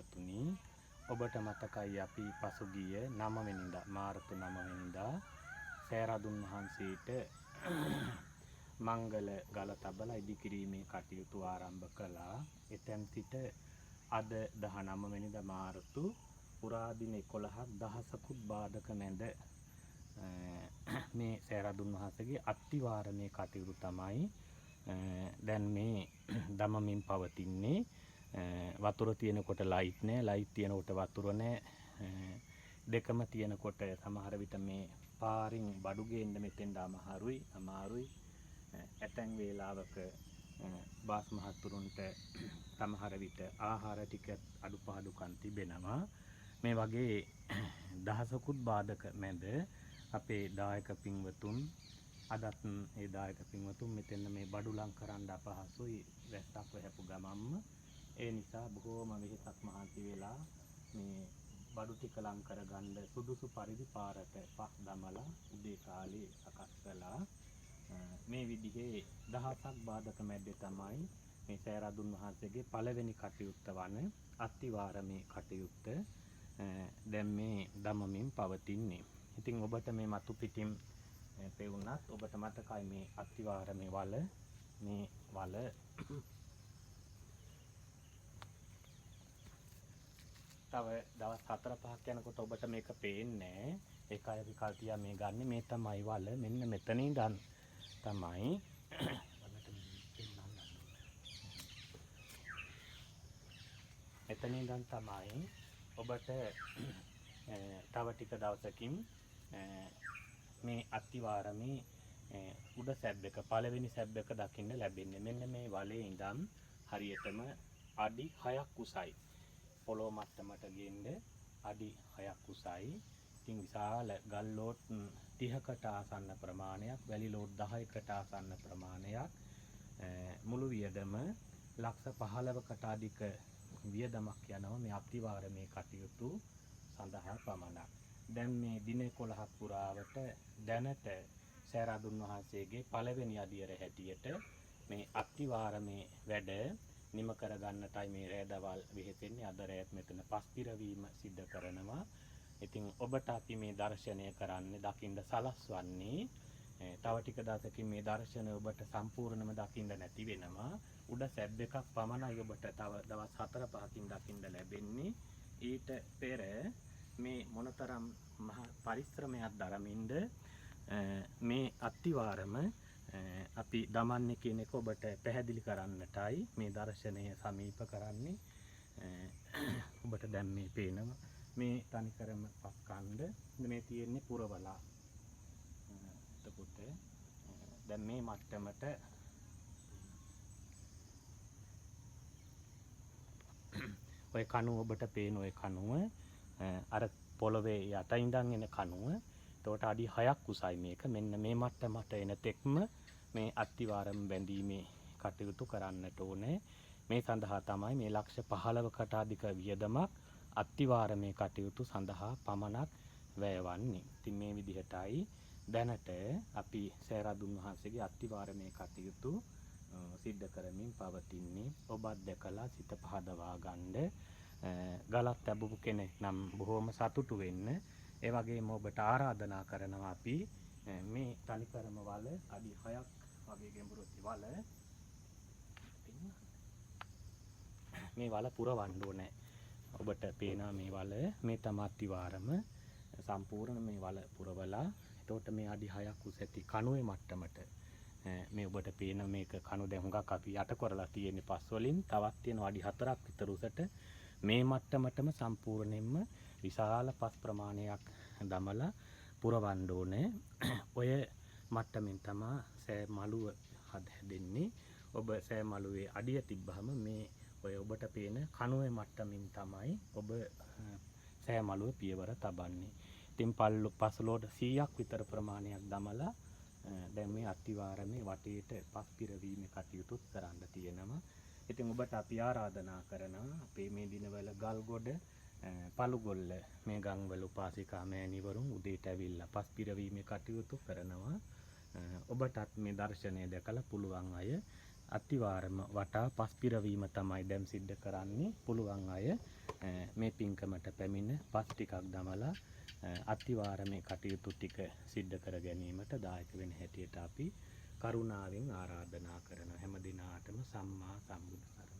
පින්වතුනි ඔබට මතකයි අපි පසුගිය 9 වෙනිදා මාර්තු 9 වෙනිදා සෑරදුන් වහන්සේට මංගල ගල තබලා ඉදිකිරීමේ කටයුතු ආරම්භ කළා. එතෙන් සිට අද 19 වෙනිදා මාර්තු පුරා දින 11ක් දහසකුත් බාධක මැද මේ සෑරදුන් වහන්සේගේ අත්තිවාරමේ කටයුතු තමයි දැන් මේ දමමින් පවතින්නේ. වතුර තියෙනකොට ලයිට් නෑ, ලයිට් තියෙනකොට වතුර නෑ. දෙකම තියෙනකොට සමහර විට මේ පාරින් බඩු ගේන්න මෙතෙන්ට අමාරුයි. ඇතැම් වේලාවක බාස් මහත්තුරුන්ට සමහර විට ආහාර ටික අඩුපාඩුකම් තිබෙනවා. මේ වගේ දහසකුත් බාධක මැද අපේ දායක පින්වතුන් අදත් ඒ දායක පින්වතුන් මෙතන මේ බඩු ලං කරන්න අපහසුයි වැස්සක් වැහපු ගමම්ම. ඒ නිසා බොහෝම වෙහෙසක් මහන්සි වෙලා මේ බඩු ටික ලං කරගන්න සුදුසු පරිදි පාරට පස් දමලා උදේ කාලේ සකස් කළා. මේ විදිහේ දහසක් බාධක මැද්දේ තමයි මේ සෑරදුන් වහන්සේගේ පළවෙනි කටයුත්ත වන අත්තිවාරමේ කටයුත්ත දැන් මේ දමමින් පවතින්නේ. ඉතින් ඔබට මේ මතු පිටින් පෙවුනත් ඔබට මතකයි මේ අත්තිවාරමේ වල තව දවස් 4-5ක් යනකොට ඔබට මේක පේන්නේ. ඒක අය විකල්පියා මේ ගන්න මේ තමයි වල මෙන්න මෙතන ඉඳන් තමයි එතන ඉඳන් තමයි ඔබට තව ටික දවසකින් මේ අත්තිවාරමේ උඩ සැබ් එක පළවෙනි සැබ් එක දකින්න ලැබෙන්නේ. මෙන්න මේ වලේ ඉඳන් හරියටම අඩි 6ක් උසයි. පොළොව මට්ටමට ගෙන්න අඩි 6ක් උසයි. ඉතින් විශාල ගල් ලෝඩ් 30කට ආසන්න ප්‍රමාණයක්, වැලි ලෝඩ් 10කට ආසන්න ප්‍රමාණයක්, මුළු වියදම ලක්ෂ 15කට අධික වියදමක් යනවා මේ අත්තිවාරමේ කටයුතු සඳහා පමණක්. දැන් මේ දින 11ක් පුරාවට දැනට සෑරදුන් වහන්සේගේ පළවෙනි අදියර හැටියට මේ අත්තිවාරමේ වැඩ නිම කරගන්නටයි මේ රැදවල් වෙහෙසෙන්නේ. අද රැත් මෙතන පස් පිරවීම සිද්ධ කරනවා. ඉතින් ඔබට අපි මේ දර්ශනය කරන්න දකින්න සලස්වන්නේ තව ටික දවසකින් මේ දර්ශනය ඔබට සම්පූර්ණයෙන්ම දකින්න නැති වෙනවා. උඩ සැබ් එකක් පමණයි ඔබට තව දවස් 4-5කින් දකින්න ලැබෙන්නේ. ඊට පෙර මේ මොනතරම් මහ පරිශ්‍රමයක් දරමින්ද මේ අත්තිවාරම අපි දමන්නේ කියන එක ඔබට පැහැදිලි කරන්නටයි මේ දර්ශනය සමීප කරන්නේ. ඔබට දැන් මේ පේනවා මේ තනිකරම පස්කන්ධ මේ තියෙන්නේ පුරවලා. එතකොට දැන් මේ මට්ටමට ඔය කණුව ඔබට පේන ඔය කණුව අර පොළවේ යට ඉඳන් එන කණුව. එතකොට අඩි 6ක් උසයි මේක. මෙන්න මේ මට්ටමට එන තෙක්ම මේ අත්තිවාරම බැඳීමේ කටයුතු කරන්නට ඕනේ. මේ සඳහා තමයි මේ ලක්ෂ 15කට අධික වියදමක් අත්තිවාරමේ කටයුතු සඳහා පමණක් වැයවන්නේ. ඉතින් මේ විදිහටයි දැනට අපි සෑරදුන් වහන්සේගේ අත්තිවාරමේ කටයුතු සිද්ධ කරමින් පවතින්නේ. ඔබත් දැකලා සිත පහදවා ගන්න. ගලක් ලැබපු කෙනෙක් නම් බොහොම සතුටු වෙන්න. ඒ වගේම ඔබට ආරාධනා කරනවා අපි මේ තනිකරම වල අඩි 6ක් වගේ ගැඹුරුති වල මේ වල පුරවන්න ඕනේ. ඔබට පේනවා මේ වල මේ තමයි අත්තිවාරම සම්පූර්ණ මේ වල පුරවලා. එතකොට මේ අඩි 6ක් උස ඇති කණුවේ මට්ටමට මේ ඔබට පේන මේක කණු දැන් හුඟක් අපි යට කරලා තියෙන්නේ පස් වලින්. තවත් තියෙනවා අඩි 4ක් විතර උසට මේ මට්ටමටම සම්පූර්ණයෙන්ම විශාල පස් ප්‍රමාණයක් දමලා පුරවන්න ඕනේ. ඔය මට්ටමින් තමයි සෑ මළුව හැදෙන්නේ. ඔබ සෑ මළුවේ අඩිය තිබ්බහම මේ ඔය ඔබට පේන කණුවේ මට්ටමින් තමයි ඔබ සෑ මළුව පියවර තබන්නේ. ඉතින් පස්ලෝඩ 100ක් විතර ප්‍රමාණයක් දමලා දැන් මේ අත්තිවාරමේ වටේට පස් පිරවීමේ කටයුතු කරන්න තියෙනවා. ඉතින් ඔබට අපි ආරාධනා කරනවා අපේ මේ දිනවල ගල්ගොඩ පළුගොල්ල මේ ගම්වල උපාසිකා මෑණිවරුන් උදේට ඇවිල්ලා පස් පිරවීමේ කටයුතු කරනවා. ඔබටත් මේ දර්ශනය දැකලා පුළුවන් අය අත්තිවාරම වටා පස් පිරවීම තමයි දැන් සිද්ධ කරන්නේ. පුළුවන් අය මේ පින්කමට පැමිණ පස් ටිකක් දමලා අත්තිවාරමේ කටයුතු ටික සිද්ධ කර ගැනීමට දායක වෙන හැටියට අපි කරුණාවෙන් ආරාධනා කරන හැම දිනාටම සම්මා සම්බුදු සරණයි.